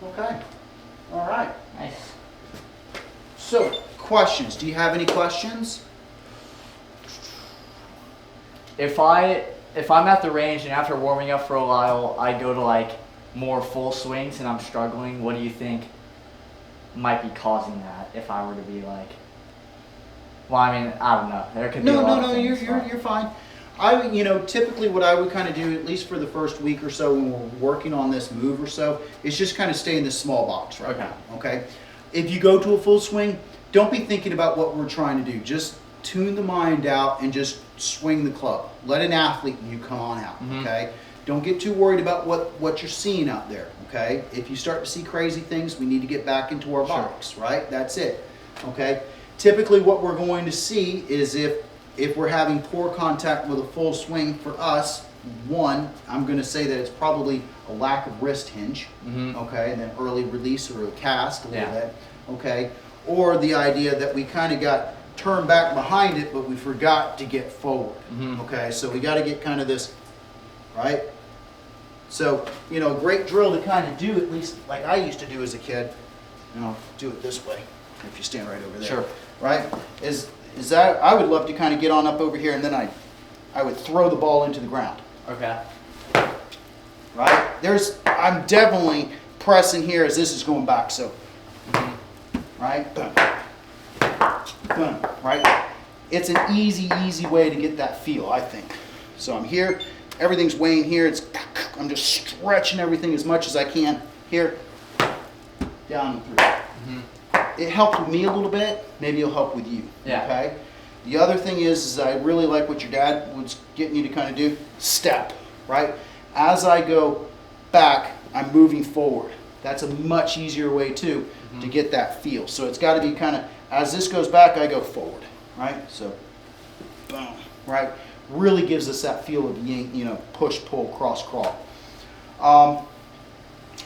Okay. All right. Nice. So, questions. Do you have any questions? If I'm at the range and after warming up for a while, I go to like more full swings and I'm struggling, what do you think might be causing that? If I were to be like, well, I mean, I don't know. There could be a lot of things, but- You're fine. Typically what I would kind of do, at least for the first week or so when we're working on this move or so, is just kind of stay in this small box right Okay. now, okay? If you go to a full swing, don't be thinking about what we're trying to do. Just tune the mind out and just swing the club. Let an athlete in you come on out, Mhm. okay? Don't get too worried about what you're seeing out there, okay? If you start to see crazy things, we need to get back into our Sure. box, right? That's it, okay? Typically what we're going to see is if we're having poor contact with a full swing for us, one, I'm going to say that it's probably a lack of wrist hinge, Mhm. okay, and then early release or a cast a little Yeah. bit, okay, or the idea that we kind of got turned back behind it, but we forgot to get forward, Mhm. okay, so we got to get kind of this, right? So, a great drill to kind of do, at least like I used to do as a kid, do it this way, if you stand right over there, Sure. right, is that I would love to kind of get on up over here and then I would throw the ball into the ground, Okay. right? I'm definitely pressing here as this is going back, so, right? Boom. Boom, right? It's an easy way to get that feel, I think. So I'm here, everything's weighing here, I'm just stretching everything as much as I can here, down and through. It helped with me a little bit, maybe it'll help with you, Yeah. okay? The other thing is I really like what your dad was getting you to kind of do, step, right? As I go back, I'm moving forward. That's a much easier way too to get that feel. So it's got to be kind of, as this goes back, I go forward, right? So, boom, right? Really gives us that feel of push, pull, cross, crawl.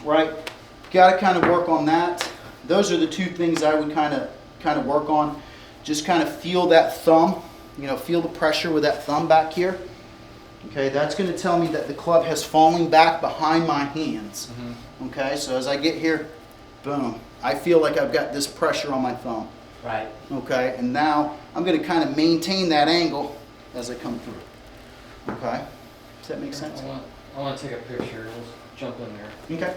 Right? Got to kind of work on that. Those are the two things I would kind of work on. Just kind of feel that thumb, feel the pressure with that thumb back here. Okay, that's going to tell me that the club has fallen back behind my hands. Okay, so as I get here, Boom. I feel like I've got this pressure on my thumb. Right. Okay, and now I'm going to kind of maintain that angle as I come through. Okay, does that make sense? I want to take a picture. Let's jump in there. Okay.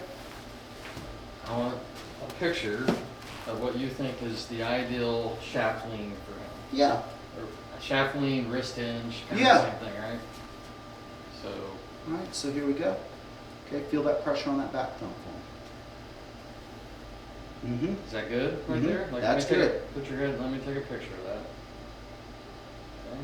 I want a picture of what you think is the ideal shaft lean for him. Yeah. Or a shaft lean, wrist hinge, kind Yeah. of the same thing, right? So, All right, so here we go. Okay, feel that pressure on that back thumb for me. Mm-hmm. is that good right Mhm. there? Like, That's let me good. Put your head. Let me take a picture of that. Okay.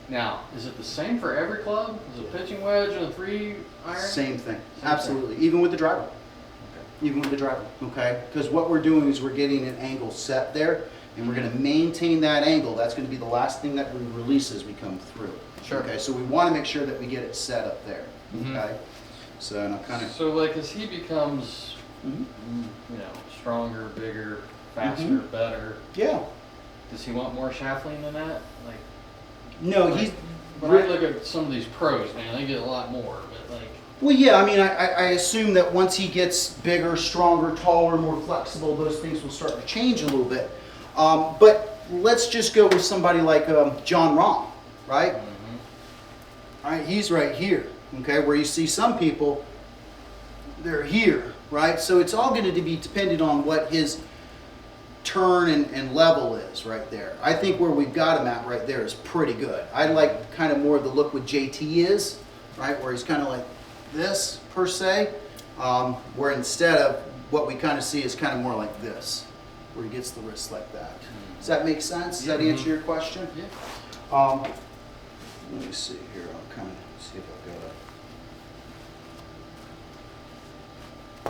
Now, is it the same for every club? Is it a pitching wedge and a 3-iron? Same thing. Same Absolutely. Even with the driver. Okay. Even with the driver. Okay? Because what we're doing is we're getting an angle set there, and we're going to maintain that angle. That's going to be the last thing that we release as we come through. Sure. Okay, so we want to make sure that we get it set up there. Mhm. Okay? So, and I'll kind of. So, like, as he becomes, Mhm. you know, stronger, bigger, faster, Mhm. better, Yeah. does he want more shaft lean than that? Like, No, he's. when I look at some of these pros, man, they get a lot more, but like, Well, yeah, I mean, I assume that once he gets bigger, stronger, taller, more flexible, those things will start to change a little bit. But let's just go with somebody like John Rahm, right? All right, he's right here, okay, where you see some people, they're here, right? So it's all going to be dependent on what his turn and level is right there. I think where we've got him at right there is pretty good. I like kind of more of the look what JT is, right, where he's kind of like this per se, where instead of what we kind of see is kind of more like this, where he gets the wrist like that. Does that make sense? Does that answer your question? yeah. Let me see here. I'll kind of see if I've got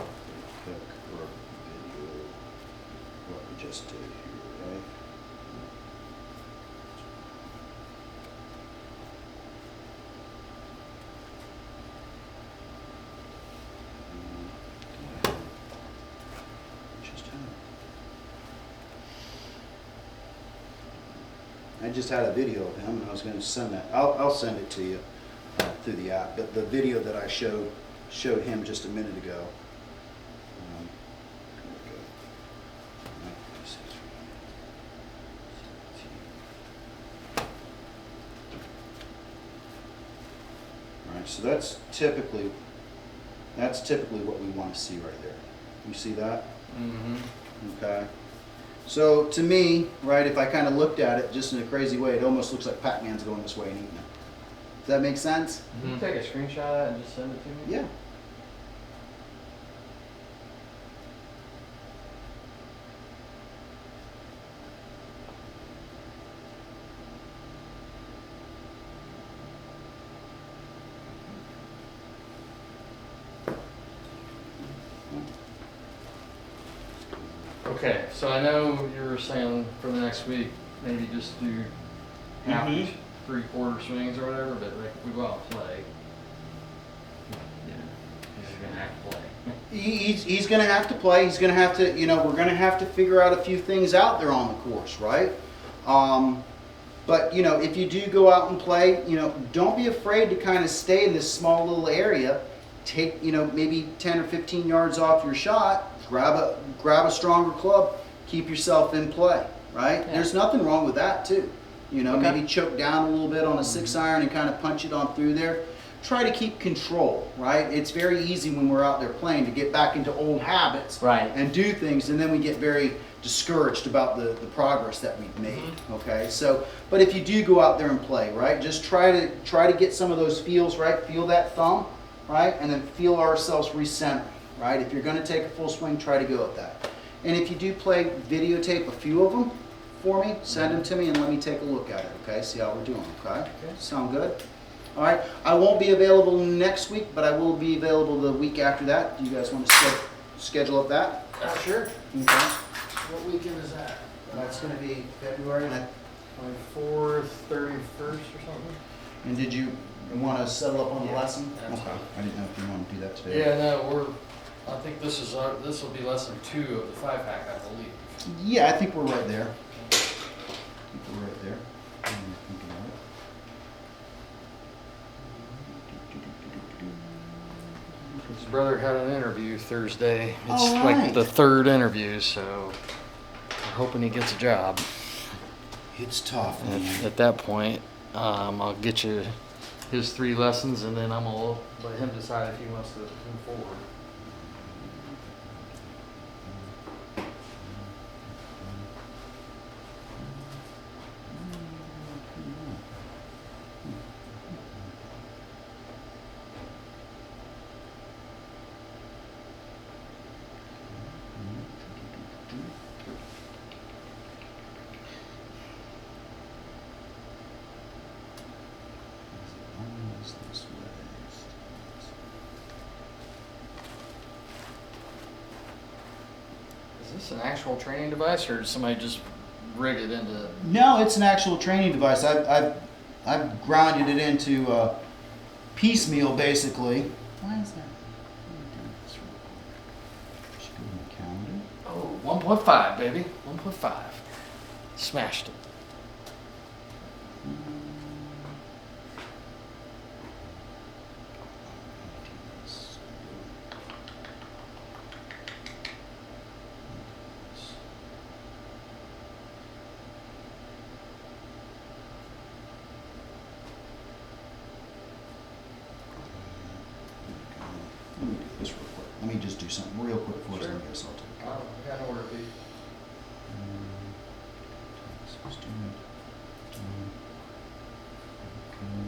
a quick or video what we just did here, right? I just had a video of him, and I was going to send that. I'll send it to you through the app. But the video that I showed him just a minute ago. Here we go. All right, so that's typically what we want to see right there. You see that? Mm-hmm. Okay. So to me, right, if I kind of looked at it just in a crazy way, it almost looks like Pac-Man's going this way and eating it. Does that make sense? Can you take a screenshot of that and just send it to me? Yeah. Okay, so I know you were saying for the next week, maybe just do half Mhm. each, 3/4 swings or whatever, but like if we go out and play, yeah, he's gonna have to play. He's going to have to play. He's going to have to, we're going to have to figure out a few things out there on the course, right? But, if you do go out and play, don't be afraid to kind of stay in this small little area. Take, maybe 10 or 15 yards off your shot, grab a stronger club, keep yourself in play, right? Yeah. There's nothing wrong with that, too. Okay. Maybe choke down a little bit on a 6-iron and kind of punch it on through there. Try to keep control, right? It's very easy when we're out there playing to get back into old habits Right. and do things, and then we get very discouraged about the progress that we've made. Okay, so but if you do go out there and play, right, just try to get some of those feels, right? Feel that thumb, right, and then feel ourselves recenter, right? If you're going to take a full swing, try to go at that. And if you do play, videotape a few of them for me, send them to me, and let me take a look at it. Okay, see how we're doing. Okay, sound good? All right, I won't be available next week, but I will be available the week after that. Do you guys want to schedule up that? Sure. Okay. What weekend is that? That's going to be February. And 24th, 31st or something? and did you want to settle up on the Yeah, lesson? absolutely. Okay. I didn't know if you want to do that today. Yeah, no, I think this will be lesson 2 of the 5-pack, I believe. Yeah, I think we're right there. I think we're right there. Thinking of it. Because brother had an interview Thursday. It's All like right. the third interview, so I'm hoping he gets a job. It's tough, And man. at that point, I'll get you his 3 lessons, and then I'm gonna let him decide if he wants to move forward. Is this an actual training device, or did somebody just rig it into? No, it's an actual training device. I've grounded it into piecemeal, basically. Why is that? Just go in the calendar. Oh, 1.5, baby. 1.5. Smashed it. Let me do this real quick. Let me just do something real quick for us. Sure. I guess I'll take it. I got nowhere to be. Let's do it. Okay.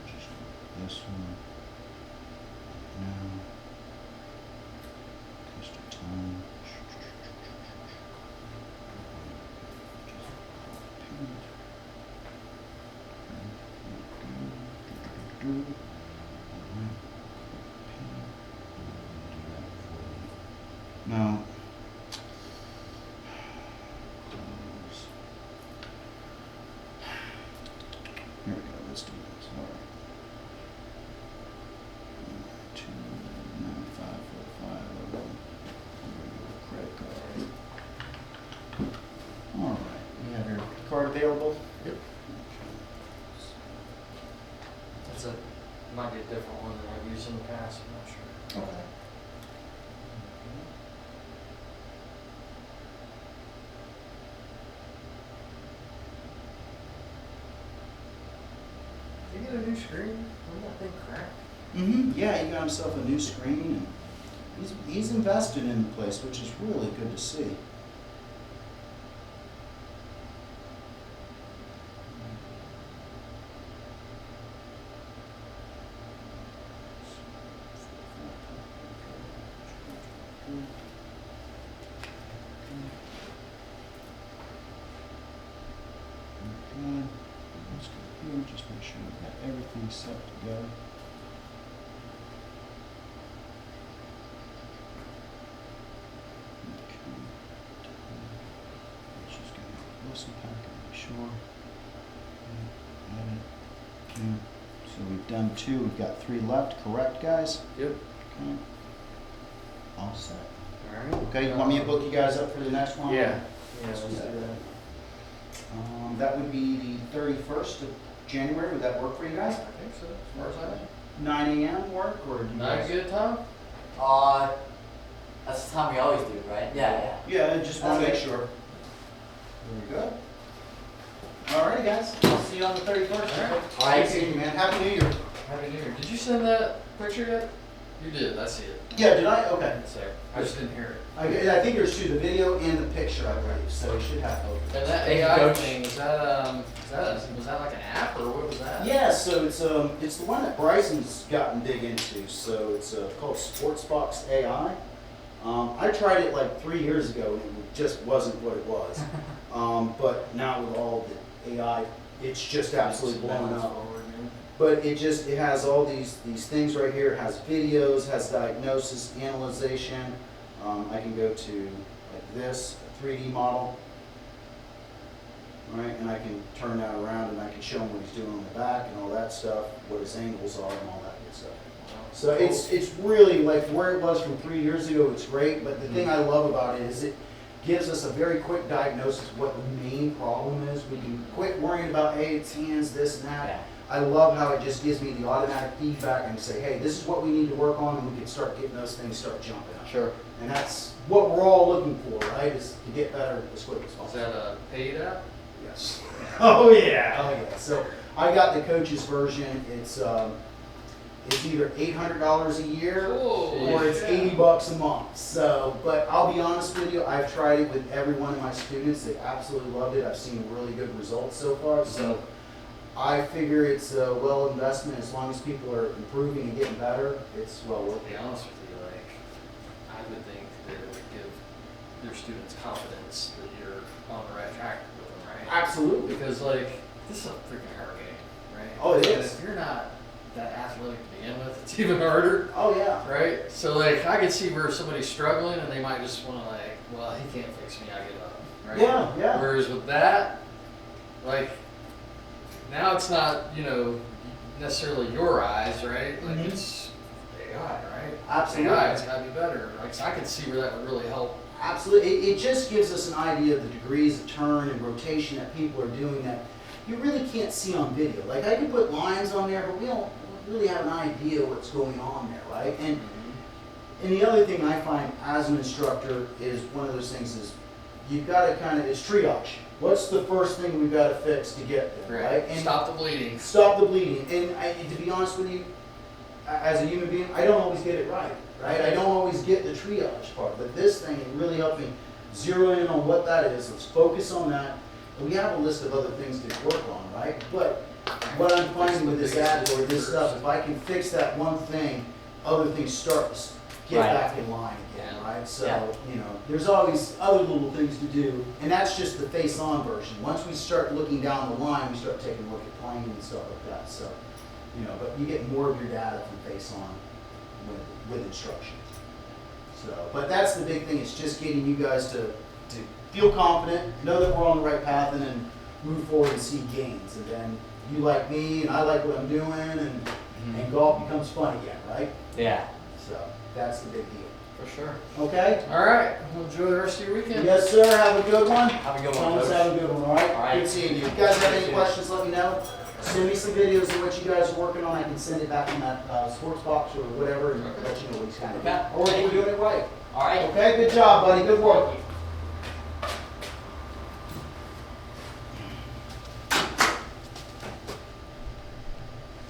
Just do this one. Now. Custom time. Now, close. Here we go. Let's do this. All right. 2, 9, 5, 4, 5, 11. Credit card. All right. You have your card available? Yep. That's a might be a different one than I've used in the past. I'm not sure. Okay. Did you get a new screen? Wasn't that thing cracked? Yeah, he got himself a new screen, and he's invested in the place, which is really good to see. Okay, let's go here, just make sure we've got everything set to go. Okay. Let's just get a Wilson packet, make sure. Edit. Okay. So we've done 2, we've got 3 left, correct, guys? Yep. Okay. All set. All right. Okay, you want me to book you guys up for the next one? Yeah. Yeah, Let's let's do do that. that. That would be the 31st of January. Would that work for you guys? I think so, as far as I know. 9 a.m. work, or do you Not guys? good, Tom? That's the time we always do, right? Yeah. Yeah, I just want to make That's sure. Very good. Alrighty, guys. I'll see you on the 31st. Alright. All right, see you, man. Happy New Year. Happy New Year. Did you send that picture yet? You did, I see it. Yeah, did I? Okay. It's there. I just didn't hear it. I think there's 2, the video and the picture, I believe. So you should have both. And that Thank you, AI Coach. thing, was that like an app, or what was that? Yeah, so it's the one that Bryson's gotten big into. So it's called Sportsbox AI. I tried it like 3 years ago, and it just wasn't what it was. But now with all the AI, it's just absolutely blown up. But it has all these things right here. It has videos, has diagnosis, analyzation. I can go to like this, a 3D model, right? And I can turn that around and I can show him what he's doing on the back and all that stuff, what his angles are and all that good stuff. So it's really like where it was from 3 years ago. It's great, but the thing I love about it is gives us a very quick diagnosis of what the main problem is. We can quit worrying about, hey, it's hands, this and that. Yeah. I love how it just gives me the automatic feedback and say, hey, this is what we need to work on, and we can start getting those things start jumping up. Sure. And that's what we're all looking for, right? Is to get better as quick as Is possible. that a paid app? Yes. Oh yeah. Oh yeah. So I got the coach's version. It's either $800 a year Whoa, or it's yeah. $80 a month. So, but I'll be honest with you, I've tried it with every one of my students. They absolutely loved it. I've seen really good results so far. So I figure it's a well investment as long as people are improving and getting better. It's well worth To be it. honest with you, like, I would think that it would give your students confidence that you're on the right track with them, right? Absolutely. Because, like, this is a freaking hard game, right? Oh, it And is. if you're not that athletic to begin with, it's even harder, Oh yeah. right? So, like, I could see where somebody's struggling and they might just want to, like, well, he can't fix me, I give up, right? Yeah. Yeah. Whereas with that, like, now it's not, you know, necessarily your eyes, right? Like, Mhm. it's AI, right? Absolutely. AI, it's gotta be better. Like, so I could see where that would really help. Absolutely. It just gives us an idea of the degrees of turn and rotation that people are doing that you really can't see on video. Like I can put lines on there, but we don't really have an idea what's going on there, right? And the other thing I find as an instructor is one of those things is you've got to kind of, it's triage. What's the first thing we've got to fix to get there, right? And Stop the bleeding. stop the bleeding. And to be honest with you, as a human being, I don't always get it right? I don't always get the triage part, but this thing really helped me zero in on what that is. Let's focus on that. And we have a list of other things to work on, right? But what I'm finding with this app or this stuff, if I can fix that one thing, other things start to get Right. back in line again, Yeah. right? So, Yeah. you know, there's always other little things to do, and that's just the face-on version. Once we start looking down the line, we start taking a look at playing and stuff like that. So, you know, but you get more of your data from face-on with instruction. So, but that's the big thing. It's just getting you guys to feel confident, know that we're on the right path, and then move forward and see gains. And then you like me, and I like what I'm doing, and golf becomes fun again, right? Yeah, So that's the big deal. for sure. Okay? All right. Well, enjoy the rest of your weekend. Yes, sir. Have a good one. Have a good one, Thomas, Coach. have a good one, all right? All right. Good seeing you. If you guys have any questions, let me know. Send me some videos of what you guys are working on. I can send it back in that sports box or whatever and let you know what he's kind of doing. Okay. Or if we're doing it right. All right. Okay, good job, buddy. Good work.